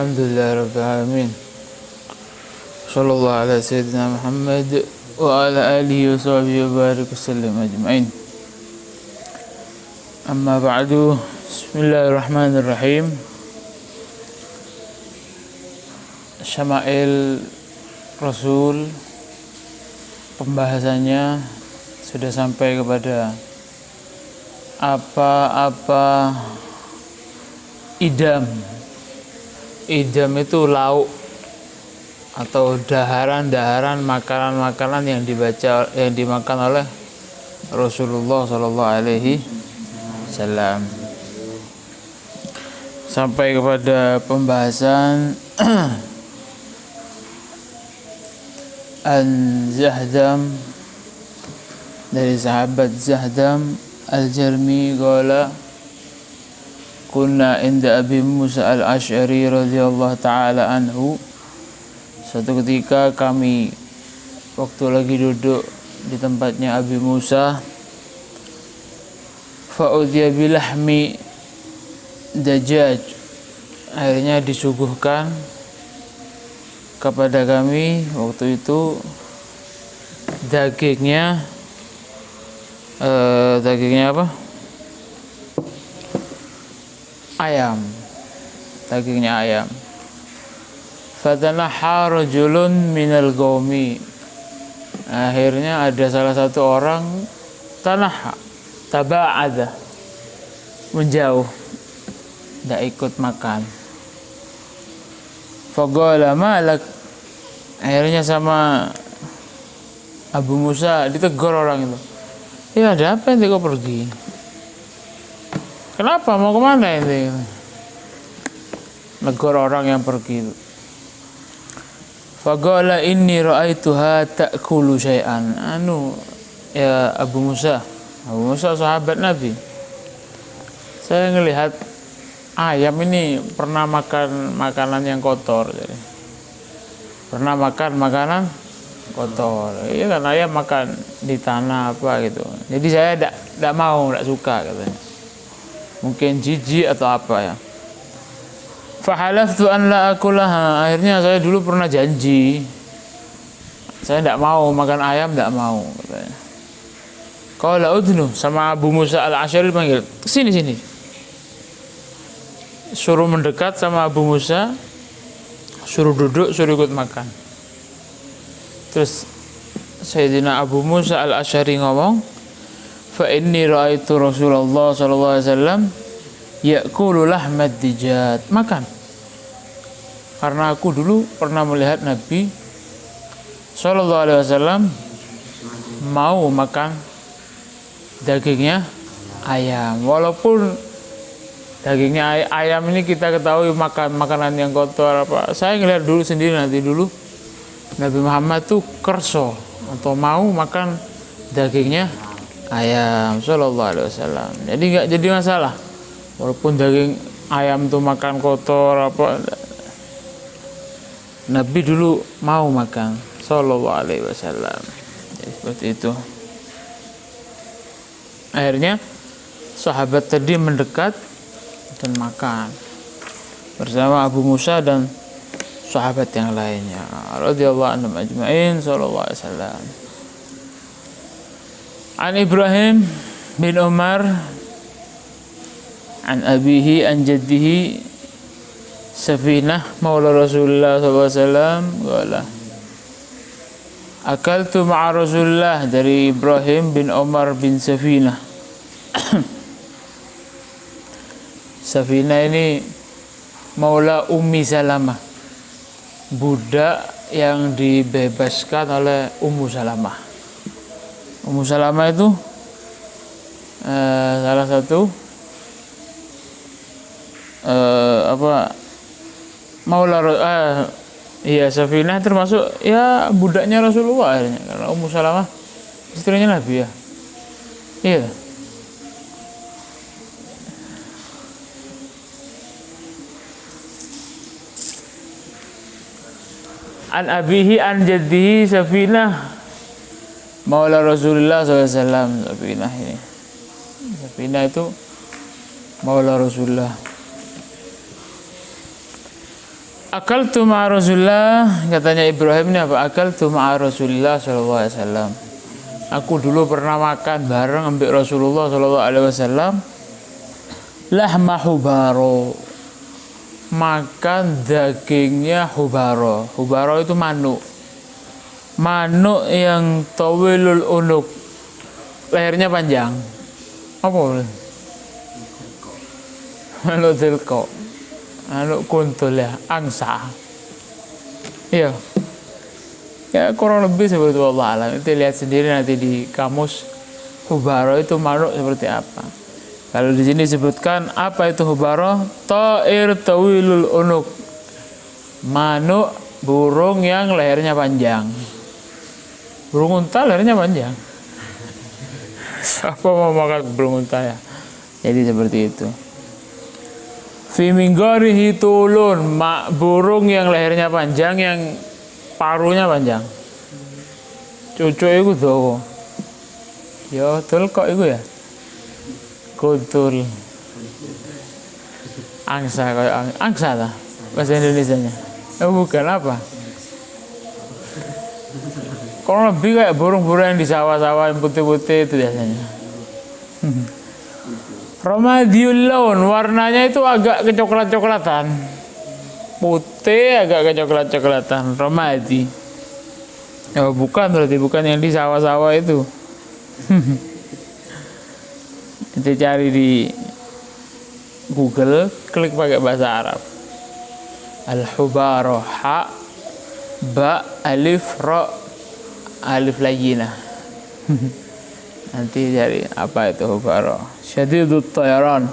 Alhamdulillah Rabbil Alamin. Sallallahu ala Sayyidina Muhammad wa ala alihi wa sahbihi wa barik wasallam ajma'in. Amma ba'du. Bismillahirrahmanirrahim. Syama'il Rasul, pembahasannya sudah sampai kepada apa-apa idam. Idam itu lauk atau daharan-daharan makanan-makanan yang dimakan oleh Rasulullah Sallallahu Alaihi Wasallam. Sampai kepada pembahasan Al-Zahdam, dari sahabat Zahdam Al-Jarmi, qala kunna inda Abi Musa al-Ash'ari radhiyallahu ta'ala anhu. Suatu ketika kami waktu lagi duduk di tempatnya Abi Musa, fa'udhiya bilahmi dajjaj, akhirnya disuguhkan kepada kami waktu itu dagingnya apa? Ayam, dagingnya ayam. Fatanaha rajulun minal qaumi, akhirnya ada salah satu orang tanaha, taba'ada, menjauh, tidak ikut makan. Faqala malak, akhirnya sama Abu Musa ditegur orang itu. Ya ada apa ini kok pergi? Kenapa, mau kemana ini? Negur orang yang pergi itu. Faqala inni ra'aituha ta'kulu syai'an. Ya Abu Musa sahabat Nabi, saya ngelihat ayam ini pernah makan makanan yang kotor. Jadi pernah makan makanan kotor. Iya kan, ayam makan di tanah apa gitu. Jadi saya tidak mau, tidak suka katanya. Mungkin jijik atau apa ya. Fahalaftu an la akulaha, akhirnya saya dulu pernah janji saya tidak mau makan ayam, tidak mau katanya. Qala udnu, sama Abu Musa al-Ash'ari panggil, sini. Suruh mendekat sama Abu Musa, suruh duduk, suruh ikut makan. Terus Sayyidina Abu Musa al-Ash'ari ngomong, fa inni ra'aitu Rasulullah sallallahu alaihi wasallam ya'kulu lahmad dijat, makan. Karena aku dulu pernah melihat Nabi sallallahu alaihi wasallam mau makan dagingnya ayam. Walaupun dagingnya ayam ini kita ketahui makan makanan yang kotor apa. Saya ngelihat dulu sendiri, nanti dulu Nabi Muhammad tuh kerso atau mau makan dagingnya ayam sallallahu alaihi wasallam. Jadi enggak jadi masalah. Walaupun daging ayam tuh makan kotor apa, Nabi dulu mau makan sallallahu alaihi wasallam. Jadi seperti itu. Akhirnya sahabat tadi mendekat dan makan bersama Abu Musa dan sahabat yang lainnya radhiyallahu anhum ajma'in sallallahu alaihi wasallam. An Ibrahim bin Umar an abihi an jaddihi Safinah maula Rasulullah sallallahu alaihi wasallam qala akaltu ma'a Rasulullah, dari Ibrahim bin Umar bin Safinah. Safinah ini maula Ummi Salamah, budak yang dibebaskan oleh Ummu Salamah. Ummu Salamah itu salah satu maula Safinah termasuk ya budaknya Rasulullah akhirnya, karena Ummu Salamah istrinya Nabi ya. Iya. An abihi an jaddihi Safinah maula Rasulullah SAW. Safinah ini, Safinah itu maula Rasulullah. Akaltu ma'a Rasulullah, katanya Ibrahim ini apa? Akaltu ma'a Rasulullah sallallahu alaihi wasallam. Aku dulu pernah makan bareng ambek Rasulullah sallallahu alaihi wasallam lahma hubaro. Makan dagingnya hubaro. Hubaro itu manuk. Manuk yang tawilul unuk. Lehernya panjang. Apa? Manuk delko. Manuk kuntul ya, angsa. Iya. Ya kurang lebih seperti itu, Allah alam. Itu lihat sendiri nanti di kamus. Hubaro itu manuk seperti apa. Kalau di sini disebutkan apa itu hubaro? Ta'ir tawilul unuk. Manuk burung yang lehernya panjang. Burung unta lehernya panjang. Siapa mau makan burung unta ya? Jadi seperti itu. Fi minggarihi tulun, burung yang lehernya panjang, yang paruhnya panjang. Cucuk itu dawa. Ya, betul kok itu ya. Kuntul. Angsa kayak angsa lah bahasa Indonesianya. Bukan apa? Kalau lebih kayak burung-burung yang di sawah-sawah yang putih-putih itu biasanya. Ramadiul laun, warnanya itu agak kecoklat-coklatan. Putih agak kecoklat-coklatan, ramadi. Oh, bukan berarti bukan yang di sawah-sawah itu. Kita cari di Google, klik pakai bahasa Arab. Al-hubaro, ha, ba, alif, ro, alif layyinah. Nanti cari apa itu hubaro. Syadidut tayaran.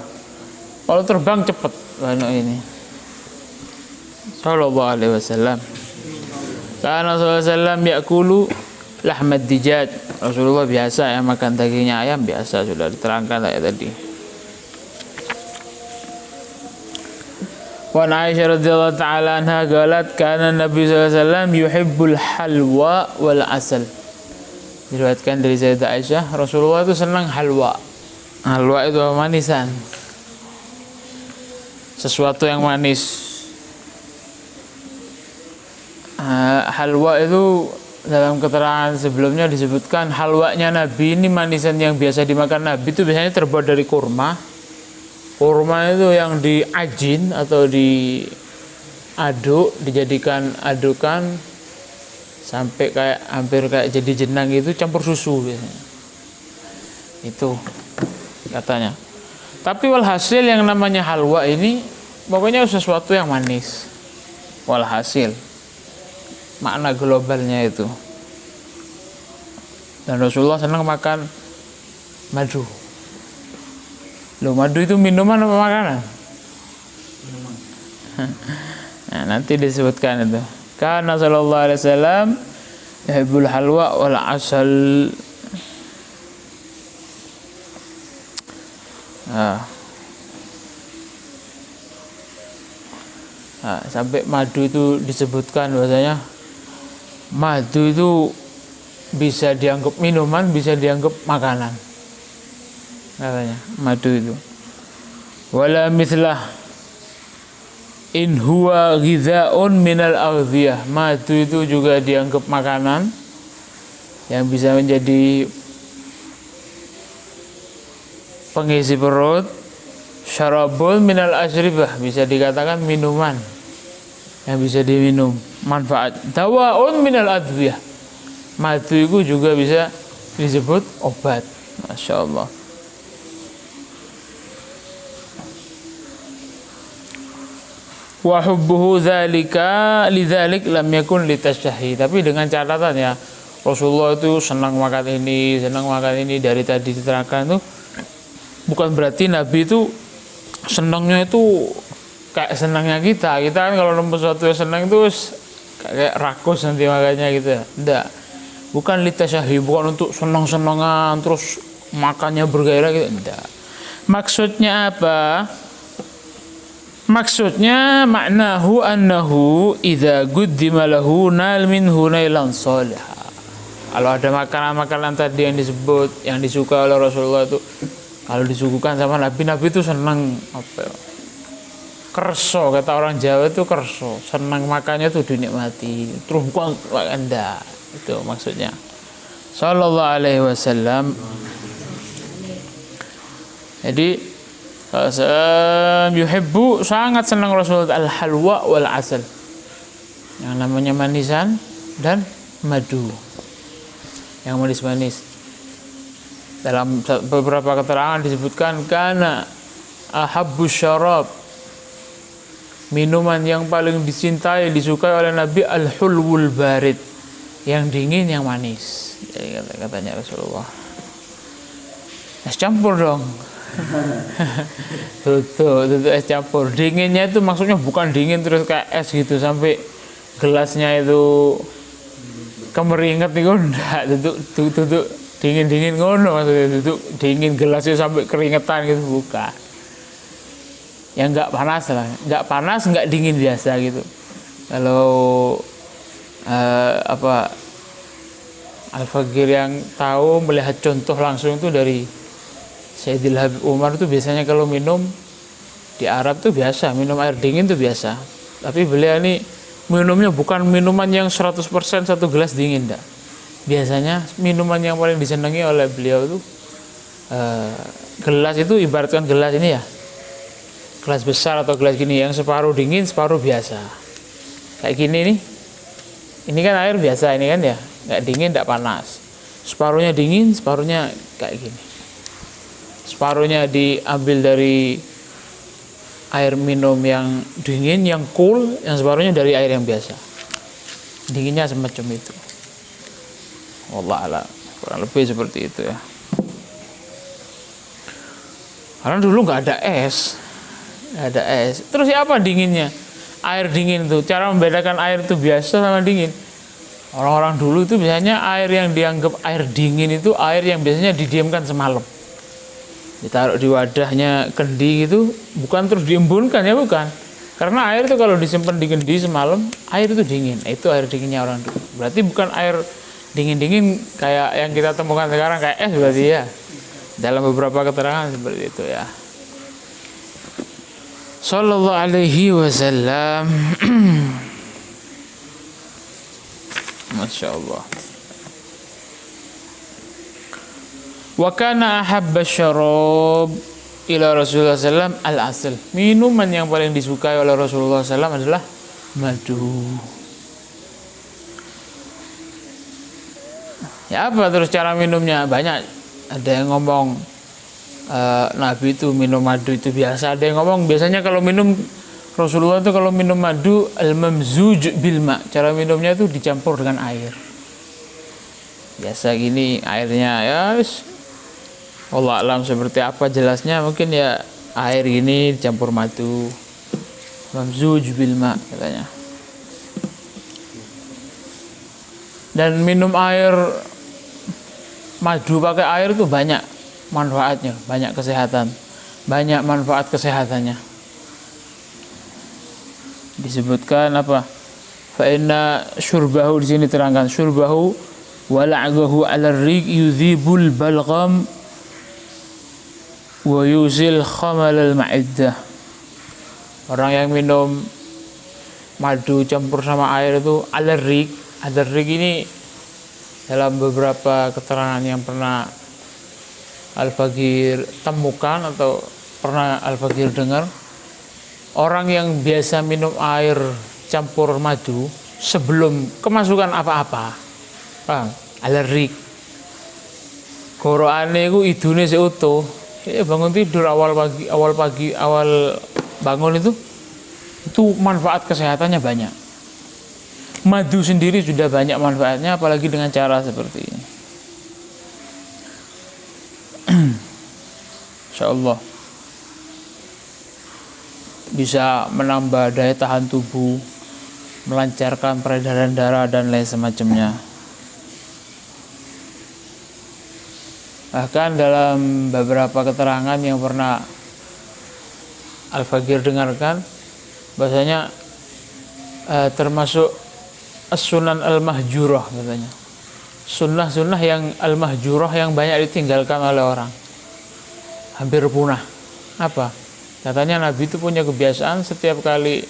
Kalau terbang cepat manuk ini. Sallallahu alaihi wasallam. Karena Rasulullah sallam yakulu lahmad dijaj. Rasulullah biasa ya makan dagingnya ayam, biasa, sudah diterangkan kayak tadi. Wa Aisyah radhiyallahu taala anha qalat kana Nabi sallallahu alaihi wasallam yuhibbul halwa wal asal. Diriwayatkan dari Sayyidah Aisyah, Rasulullah itu senang halwa. Halwa itu manisan. Sesuatu yang manis. Halwa itu dalam keterangan sebelumnya disebutkan halwanya Nabi ini, manisan yang biasa dimakan Nabi itu biasanya terbuat dari kurma. Kurma itu yang diajin atau diaduk, dijadikan adukan sampai kayak hampir kayak jadi jenang, itu campur susu biasanya. Itu katanya. Tapi walhasil yang namanya halwa ini pokoknya sesuatu yang manis. Walhasil makna globalnya itu. Dan Rasulullah senang makan madu. Loh, madu itu minuman apa makanan? Minuman. Nah, nanti disebutkan itu. Karena sallallahu alaihi wasallam yuhibbul halwa wal asal. Sampai madu itu disebutkan bahwasanya madu itu bisa dianggap minuman, bisa dianggap makanan. Katanya madu itu. Wala mithlah in huwa ghidha'un minal aghdhiyah. Madu itu juga dianggap makanan yang bisa menjadi pengisi perut. Syarabun minal asyribah, bisa dikatakan minuman yang bisa diminum, manfaat. Dawaun minal adwiyah, madu itu juga bisa disebut obat. Masya Allah. Wa hubbuhu dzalika lidzalik lam yakun litasyahi. Tapi dengan catatan ya, Rasulullah itu senang makan ini, senang makan ini. Dari tadi diterangkan itu bukan berarti Nabi itu senangnya itu kayak senangnya kita. Kita kan kalau nemu sesuatu yang senang itu kayak rakus nanti makanya gitu. Enggak. Bukan litasyahi, bukan untuk senang-senangan terus makannya bergairah gitu. Enggak. Maksudnya apa? Maksudnya maknahu annahu idza guddima lahu nal minhu nailan salihah. Kalau ada makanan-makanan tadi yang disebut, yang disuka oleh Rasulullah itu, kalau disuguhkan sama Nabi, Nabi itu senang apa ya? kerso, kata orang Jawa itu kerso, senang makannya tuh dinikmati, terus kok enggak, itu maksudnya. Sallallahu alaihi wasallam. Jadi yuhibbu, sangat senang Rasulullah al-halwa wal asal, yang namanya manisan dan madu, yang manis-manis. Dalam beberapa keterangan disebutkan karena ahabbus syarab, minuman yang paling dicintai, disukai oleh Nabi, al-hulwul barid, yang dingin yang manis. Jadi katanya Rasulullah, es campur dong. tuh es campur. Dinginnya itu maksudnya bukan dingin terus kayak es gitu sampai gelasnya itu kemeringat nih, enggak. Tutup dingin ngono maksudnya, tutup dingin gelasnya sampai keringetan gitu, bukan. Yang enggak panas lah, enggak panas, enggak dingin biasa gitu. Kalau Al-Faqir yang tahu melihat contoh langsung itu dari Sayyidil Habib Umar, itu biasanya kalau minum di Arab tuh biasa minum air dingin tuh biasa, tapi beliau ini minumnya bukan minuman yang 100% satu gelas dingin, enggak. Biasanya minuman yang paling disenangi oleh beliau itu gelas itu, ibaratkan gelas ini ya, gelas besar atau gelas gini yang separuh dingin separuh biasa, kayak gini nih. Ini kan air biasa ini kan ya, nggak dingin nggak panas, separuhnya dingin separuhnya kayak gini. Separuhnya diambil dari air minum yang dingin, yang cool, yang separuhnya dari air yang biasa. Dinginnya semacam itu. Wallah a'lam, kurang lebih seperti itu ya. Karena dulu nggak ada es. Terus apa dinginnya? Air dingin itu, cara membedakan air itu biasa sama dingin. Orang-orang dulu itu biasanya air yang dianggap air dingin itu air yang biasanya didiamkan semalam, ditaruh di wadahnya kendi gitu, bukan terus diembunkan ya, bukan. Karena air itu kalau disimpan di kendi semalam, air itu dingin. Itu air dinginnya orang dulu. Berarti bukan air dingin-dingin kayak yang kita temukan sekarang kayak es berarti ya. Dalam beberapa keterangan seperti itu ya. Sallallahu alaihi wasallam. Masya Allah. Wa kana ahabba syarab ila Rasulullah sallam al-asal. Minuman yang paling disukai oleh Rasulullah sallam adalah madu. Ya apa terus cara minumnya? Banyak. Ada yang ngomong Nabi itu minum madu itu biasa. Ada yang ngomong biasanya kalau minum Rasulullah itu kalau minum madu al-mamzuj bil ma, cara minumnya itu dicampur dengan air. Biasa gini airnya ya. Allah alam seperti apa jelasnya, mungkin ya air gini dicampur madu, mamzuj bil ma katanya. Dan minum air madu pakai air itu banyak manfaatnya, banyak kesehatan, banyak manfaat kesehatannya. Disebutkan apa? Fa inna syurbahu, di sini terangkan syurbahu wala'gahu 'ala ar-riq yudhibul balgham wa yuzil khamal al-ma'iddah. Orang yang minum madu campur sama air itu al-riq. Al-riq ini dalam beberapa keterangan yang pernah Al-Faqir temukan atau pernah Al-Faqir dengar, orang yang biasa minum air campur madu sebelum kemasukan apa-apa, paham? Al-riq. Goroane iku idune sik utuh. Bangun tidur awal bangun itu manfaat kesehatannya banyak. Madu sendiri sudah banyak manfaatnya, apalagi dengan cara seperti ini. Insyaallah bisa menambah daya tahan tubuh, melancarkan peredaran darah dan lain semacamnya. Bahkan dalam beberapa keterangan yang pernah Al-Faqir dengarkan, bahasanya termasuk as-sunan al-mahjurah katanya. Sunnah-sunnah yang al-mahjurah yang banyak ditinggalkan oleh orang, hampir punah. Apa? Katanya Nabi itu punya kebiasaan setiap kali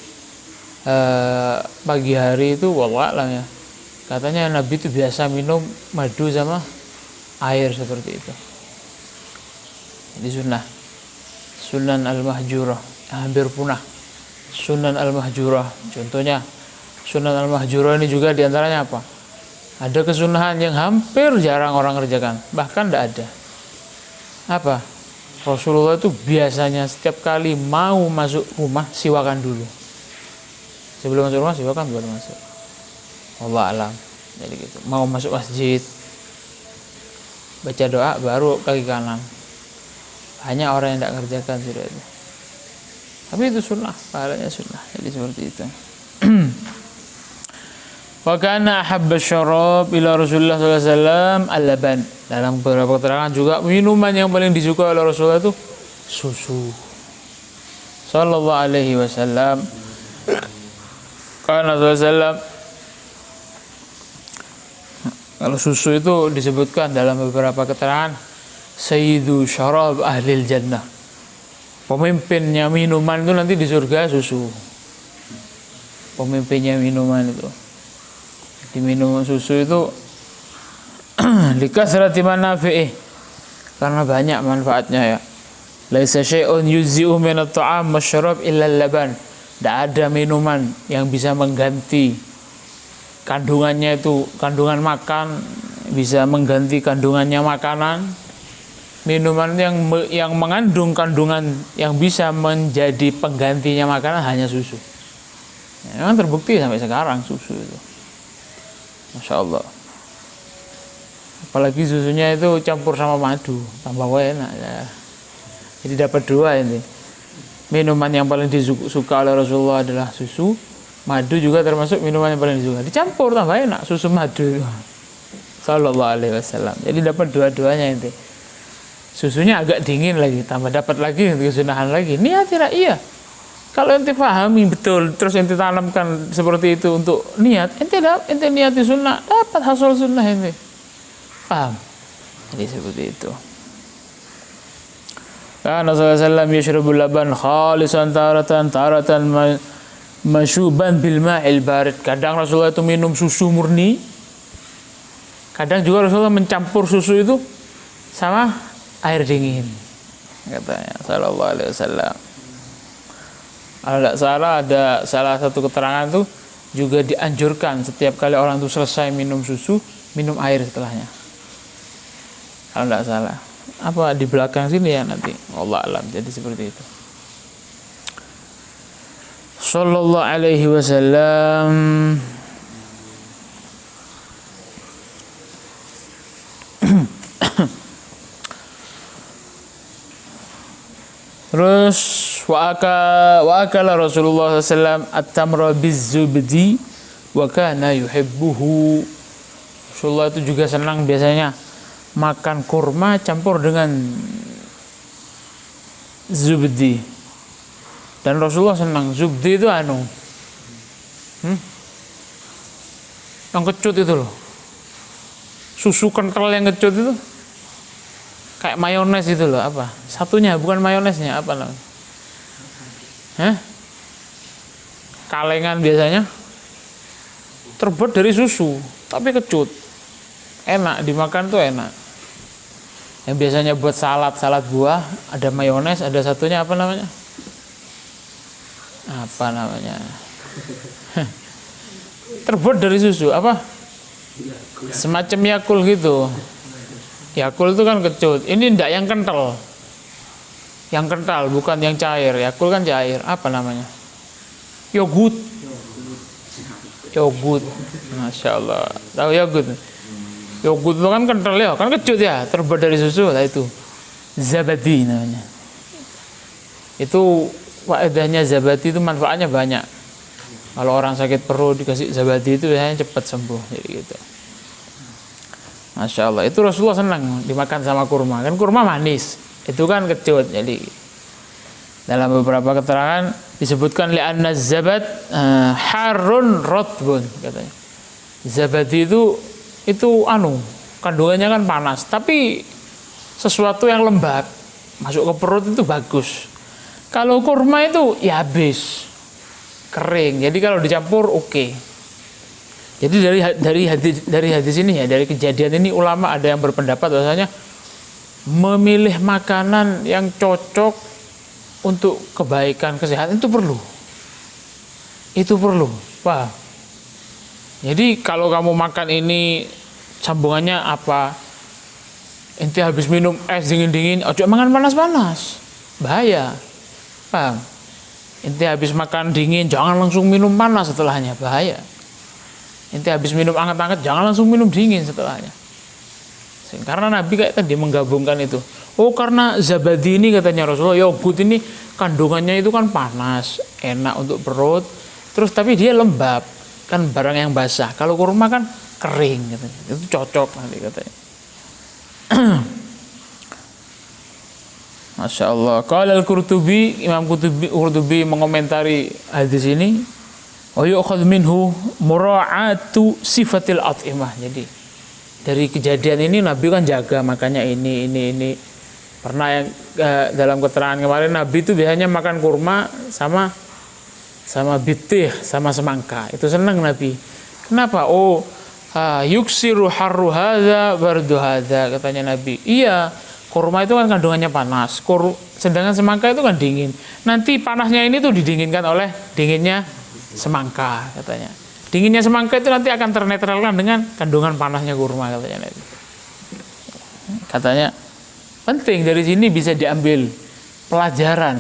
pagi hari itu wallah ya. Katanya Nabi itu biasa minum madu sama air seperti itu. Jadi sunan al-mahjurah hampir punah. Sunan al-mahjurah contohnya sunan al-mahjurah ini juga diantaranya apa? Ada kesunahan yang hampir jarang orang kerjakan, bahkan tidak ada. Apa? Rasulullah itu biasanya setiap kali mau masuk rumah siwakan dulu. Sebelum masuk rumah siwakan baru masuk. Allah alam. Jadi gitu. Mau masuk masjid baca doa baru kaki kanan. Hanya orang yang tidak kerjakan sudah itu. Tapi itu sunnah, pahalanya sunnah. Jadi seperti itu. Wa kana ahabba syarab ila Rasulullah sallallahu alaihi wasallam al-laban. Dalam beberapa keterangan juga minuman yang paling disukai oleh Rasulullah itu susu. Sallallahu alaihi wasallam. Karena sallallahu alaihi wasallam kalau susu itu disebutkan dalam beberapa keterangan sayyidu syarab ahlil jannah. Pemimpinnya minuman itu nanti di surga susu. Pemimpinnya minuman itu. Diminum susu itu likasrati manafi'ih karena banyak manfaatnya ya. Laisa syai'un yuzzi'u min at-ta'am wasyarab illa al-laban. Tidak ada minuman yang bisa mengganti kandungannya itu, kandungan makan bisa mengganti kandungannya makanan. Minuman yang mengandung kandungan yang bisa menjadi penggantinya makanan hanya susu. Ya, memang terbukti sampai sekarang susu itu. Masya Allah. Apalagi susunya itu campur sama madu, tambah enak ya. Jadi dapat dua ini. Minuman yang paling disuka oleh Rasulullah adalah susu, madu juga termasuk minuman yang paling disuka. Dicampur tambah enak, susu madu. Sallallahu alaihi wasallam. Jadi dapat dua-duanya itu. Susunya agak dingin lagi, tambah dapat lagi kesunahan lagi. Niat tidak iya. Kalau ente pahami betul, terus ente tanamkan seperti itu untuk niat, ente niati sunnah, dapat hasil sunnah ente. Paham? Jadi seperti itu. Karena Rasulullah SAW yashrabul laban khalisan taratan masyuban bil ma'il barid. Kadang Rasulullah itu minum susu murni. Kadang juga Rasulullah mencampur susu itu sama air dingin. Katanya sallallahu alaihi wasallam. Kalau tidak salah ada salah satu keterangan tuh juga dianjurkan setiap kali orang itu selesai minum susu, minum air setelahnya. Kalau tidak salah. Apa di belakang sini ya nanti. Allah alam. Jadi seperti itu. Sallallahu alaihi wasallam. Terus wa akala Rasulullah SAW at-tamra biz-zubdi wa kana yuhibbuhu. Rasulullah itu juga senang biasanya makan kurma campur dengan zubdi. Dan Rasulullah senang zubdi itu yang kecut itu loh. Susu kental yang kecut itu. Kayak mayones itu loh, apa? Satunya bukan mayonesnya, apa namanya? Kalengan biasanya terbuat dari susu, tapi kecut. Enak, dimakan tuh enak. Yang biasanya buat salad buah, ada mayones, ada satunya apa namanya? Apa namanya? Terbuat dari susu, apa? Semacam Yakult gitu. Yakult itu kan kecut. Ini enggak yang kental. Yang kental bukan yang cair. Yakult kan cair. Apa namanya? Yogurt. Masya Allah. Tahu yogurt? Yogurt itu kan kental ya, kan kecut ya, terbuat dari susu lah itu. Zabadi namanya. Itu faedahnya zabadi itu manfaatnya banyak. Kalau orang sakit perut dikasih zabadi itu biasanya cepat sembuh. Jadi gitu. Masya Allah, itu Rasulullah senang dimakan sama kurma. Kan kurma manis, itu kan kecut. Jadi dalam beberapa keterangan disebutkan li'anna zabat harun rotbun katanya. Zabadi itu kandungannya kan panas, tapi sesuatu yang lembab masuk ke perut itu bagus. Kalau kurma itu ya habis, kering. Jadi kalau dicampur oke. Jadi dari hadis ini ya, dari kejadian ini ulama ada yang berpendapat bahwasanya memilih makanan yang cocok untuk kebaikan kesehatan itu perlu. Itu perlu, paham? Jadi kalau kamu makan ini sambungannya apa? Ente habis minum es dingin-dingin, ojo makan panas-panas. Bahaya. Paham? Ente habis makan dingin, jangan langsung minum panas setelahnya, bahaya. Ente habis minum anget-anget, jangan langsung minum dingin setelahnya. Karena Nabi kayak tadi menggabungkan itu. Oh, karena zabadi ini katanya Rasulullah, yogurt ini kandungannya itu kan panas, enak untuk perut. Terus tapi dia lembab, kan barang yang basah. Kalau kurma kan kering katanya. Itu cocok nanti katanya. Masya Allah. Qala al-Qurtubi, Imam Qurtubi mengomentari hadis ini. Wa yu'khadh minhu mura'atu sifatil at'imah. Jadi dari kejadian ini Nabi kan jaga makanya ini. Pernah yang dalam keterangan kemarin Nabi itu biasanya makan kurma sama bitih, sama semangka. Itu senang Nabi. Kenapa? Oh, yuksiru harru hadza bardu hadza katanya Nabi. Iya, kurma itu kan kandungannya panas. Sedangkan semangka itu kan dingin. Nanti panasnya ini tuh didinginkan oleh dinginnya semangka katanya. Dinginnya semangka itu nanti akan ternetralkan dengan kandungan panasnya kurma katanya Nabi. Katanya penting dari sini bisa diambil pelajaran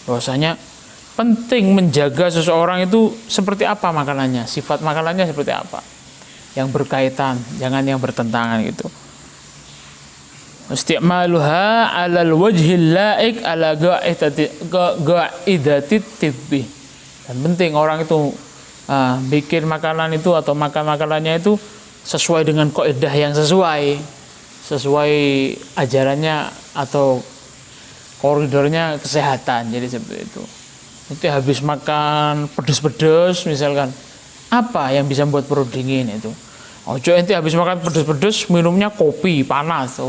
bahwasanya penting menjaga seseorang itu seperti apa makanannya, sifat makanannya seperti apa, yang berkaitan, jangan yang bertentangan gitu. Isti'maluha 'alal wajhil la'iq 'ala qa'idati tibbi. Dan penting orang itu bikin makanan itu atau makan makanannya itu sesuai dengan kaidah yang sesuai ajarannya atau koridornya kesehatan. Jadi seperti itu. Nanti habis makan pedes-pedes misalkan, apa yang bisa membuat perut dingin itu? Ojo ente habis makan pedes-pedes minumnya kopi panas,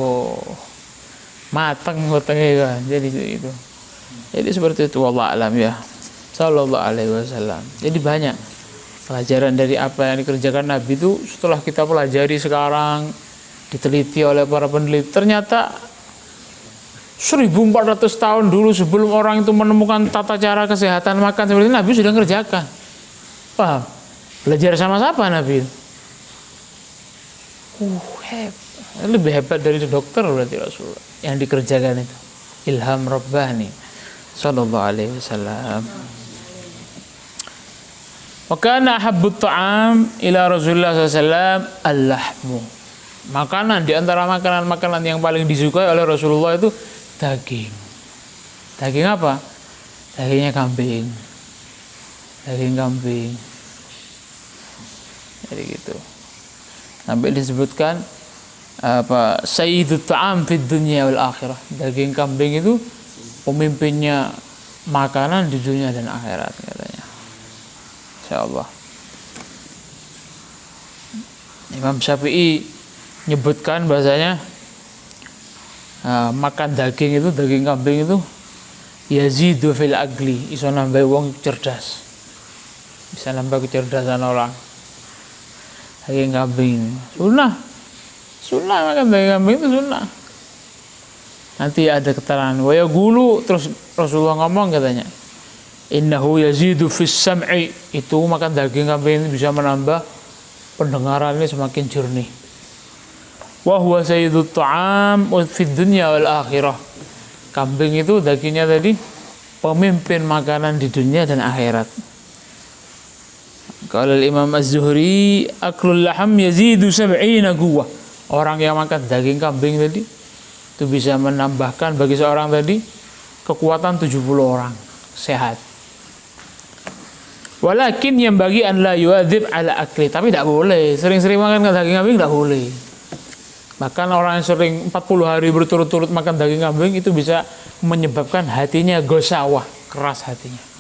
mateng matengnya kan. Jadi itu. Jadi seperti itu, wallahu alam ya. Sallallahu alaihi wasallam. Jadi banyak pelajaran dari apa yang dikerjakan Nabi itu setelah kita pelajari sekarang, diteliti oleh para peneliti, ternyata 1400 tahun dulu sebelum orang itu menemukan tata cara kesehatan makan seperti ini, Nabi sudah mengerjakan. Paham? Belajar sama siapa Nabi? Lebih hebat dari dokter berarti Rasulullah yang dikerjakan itu. Ilham Rabbani sallallahu alaihi wasallam. Wa kana habbut ta'am ila Rasulullah sallallahu alaihi wasallam al-lahmu. Makanan di antara makanan-makanan yang paling disukai oleh Rasulullah itu daging. Daging apa? Dagingnya kambing. Daging kambing. Jadi gitu. Sampai disebutkan apa sayyidut ta'am fid dunya wal akhirah. Daging kambing itu pemimpinnya makanan di dunia dan akhirat katanya. Insyaallah. Imam Syafi'i nyebutkan bahasanya makan daging itu, daging kambing itu yazidu fil aqli, iso nambah wong cerdas. Bisa nambah kecerdasan orang. Daging kambing sunnah makan daging kambing itu sunnah. Nanti ada keterangan wa yaqulu, terus Rasulullah ngomong katanya innahu yazidu fis sam'i, itu makan daging kambing bisa menambah pendengarannya semakin jernih. Wa huwa sayyidut ta'am fid dunya wal akhirah. Kambing itu dagingnya tadi pemimpin makanan di dunia dan akhirat. Kalau Imam Az-Zuhri aklul laham yazidu 70 quwwah. Orang yang makan daging kambing tadi itu bisa menambahkan bagi seorang tadi kekuatan 70 orang sehat. Walakin yang bagi an la yuadzib ala akli, tapi tidak boleh sering-sering makan daging kambing, tidak boleh. Bahkan orang yang sering 40 hari berturut-turut makan daging kambing itu bisa menyebabkan hatinya gosawah, keras hatinya.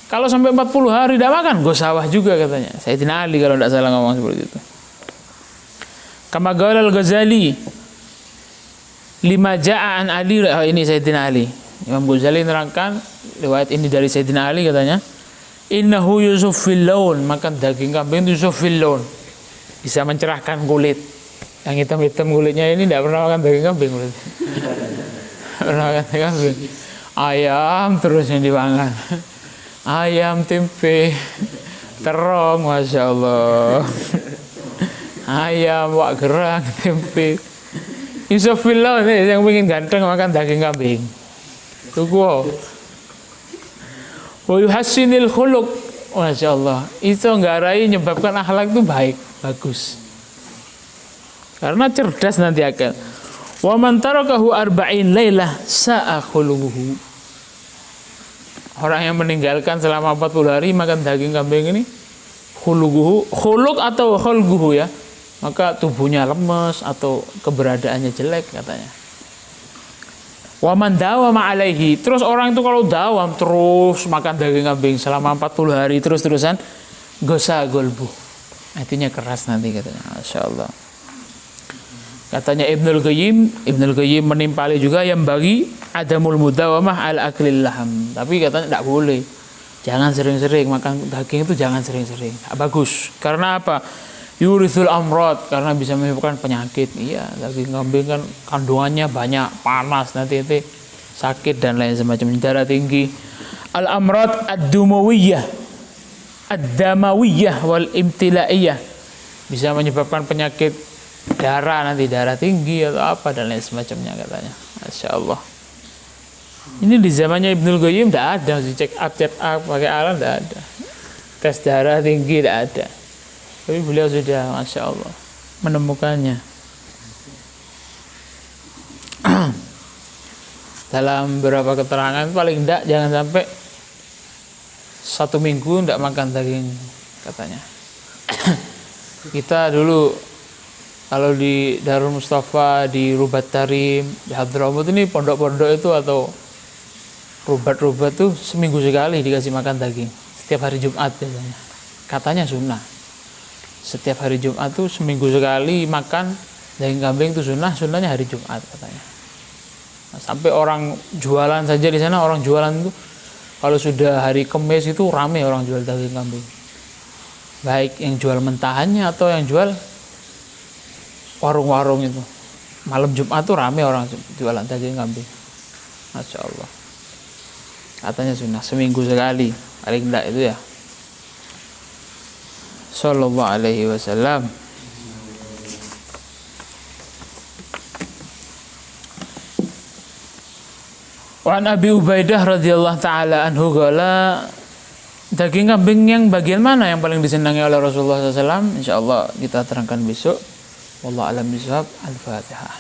Kalau sampai 40 hari tidak makan, gosawah juga katanya. Sayyidina Ali kalau tidak salah ngomong seperti itu. Kama qala al-Ghazali lima ja'a an Ali, ini Sayyidina Ali. Imam Ghazali nerangkan riwayat ini dari Sayyidina Ali katanya, innahu yusufil laun, makan daging kambing itu yusufil laun, bisa mencerahkan kulit. Yang hitam-hitam kulitnya ini tidak pernah makan daging kambing kulit. Pernah makan daging kambing. Ayam terus yang dimakan. Ayam, tempe, terong, masya Allah. Ayam, wak gerang, tempe. Yusufil laun nih yang ingin ganteng makan daging kambing. Tuh wa yuhassinil khuluq, masya Allah, itu nggarai menyebabkan akhlak itu baik, bagus, karena cerdas nanti akan. Wa man tarakahu arba'in lailah sa'a khuluquhu, orang yang meninggalkan selama 40 hari makan daging kambing ini, khuluquhu, khuluq atau khulquhu ya, maka tubuhnya lemes atau keberadaannya jelek katanya. Waman dawama alaihi, terus orang itu kalau dawam terus makan daging kambing selama 40 hari terus-terusan, gosa golbu, hatinya keras nanti katanya. Masya Allah. Katanya Ibnul Qayyim menimpali juga yang bagi adamul mudawamah al aklil laham, tapi katanya tidak boleh, jangan sering-sering makan daging itu, jangan sering-sering, bagus. Karena apa? Yurithul amrod, karena bisa menyebabkan penyakit. Iya, daging kambing kan kandungannya banyak, panas, nanti sakit dan lain semacamnya, darah tinggi. Al amrod ad-dumawiyah, ad-damawiyah wal imtilaiyah, bisa menyebabkan penyakit darah, nanti darah tinggi atau apa dan lain semacamnya katanya. Masya Allah. Ini di zamannya Ibnul Qayyim tidak ada, check up pakai alat tidak ada, tes darah tinggi tidak ada. Tapi beliau sudah, masya Allah, menemukannya. Dalam beberapa keterangan paling tidak jangan sampai 1 minggu tidak makan daging katanya. Kita dulu kalau di Darul Mustafa, di Rubat Tarim, di Hadramut ini pondok-pondok itu atau rubat-rubat tuh seminggu sekali dikasih makan daging, setiap hari Jumat biasanya. Katanya sunnah. Setiap hari Jumat tuh seminggu sekali makan daging kambing itu sunnah, sunnahnya hari Jumat katanya. Nah, sampai orang jualan saja di sana, orang jualan itu kalau sudah hari Kamis itu ramai orang jual daging kambing. Baik yang jual mentahannya atau yang jual warung-warung itu. Malam Jumat tuh ramai orang jualan daging kambing. Masya Allah. Katanya sunnah seminggu sekali, paling enggak itu ya. Sallallahu alaihi wasallam. Wa an Abi Ubaidah radhiyallahu taala anhu qala, daging kambing yang bagian mana yang paling disenangi oleh Rasulullah SAW? Insyaallah kita terangkan besok. Wallahu a'lam bishawab. Al-Fatihah.